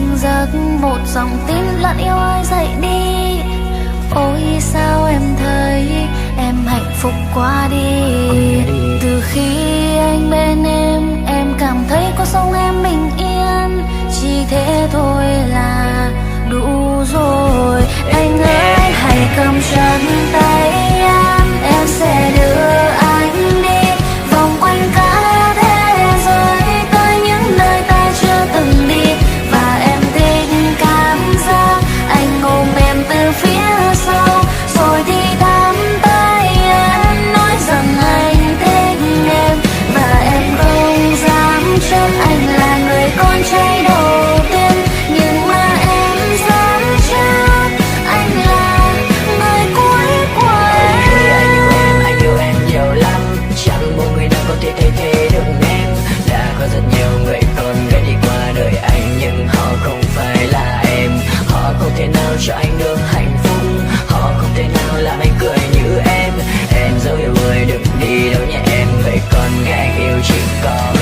tỉnh giấc một dòng tin lặng yêu ơi dậy đi. Ôi sao em thấy em hạnh phúc quá đi. Từ khi anh bên em cảm thấy cuộc sống em bình yên. Chỉ thế thôi là đủ rồi. Anh ơi hãy cầm chân tay em sẽ đưa anh đi vòng quanh cả thế giới, tới những nơi ta chưa từng đi. Và em thích cảm giác anh ôm em từ phía sau, rồi thì thắm tay em nói rằng anh thích em. Và em không dám chấp anh là người con trai đầu tiên, nhưng mà em dám chắc anh là người cuối của em. Anh yêu em nhiều lắm, chẳng một người nào có thể thay thế được em. Đã có rất nhiều người còn ghé đi qua đời anh, nhưng họ không phải là em. Họ không thể nào cho anh được hạnh phúc, họ không thể nào làm anh cười như em. Em dấu yêu ơi đừng đi đâu nhé em, vậy còn ngày anh yêu chỉ có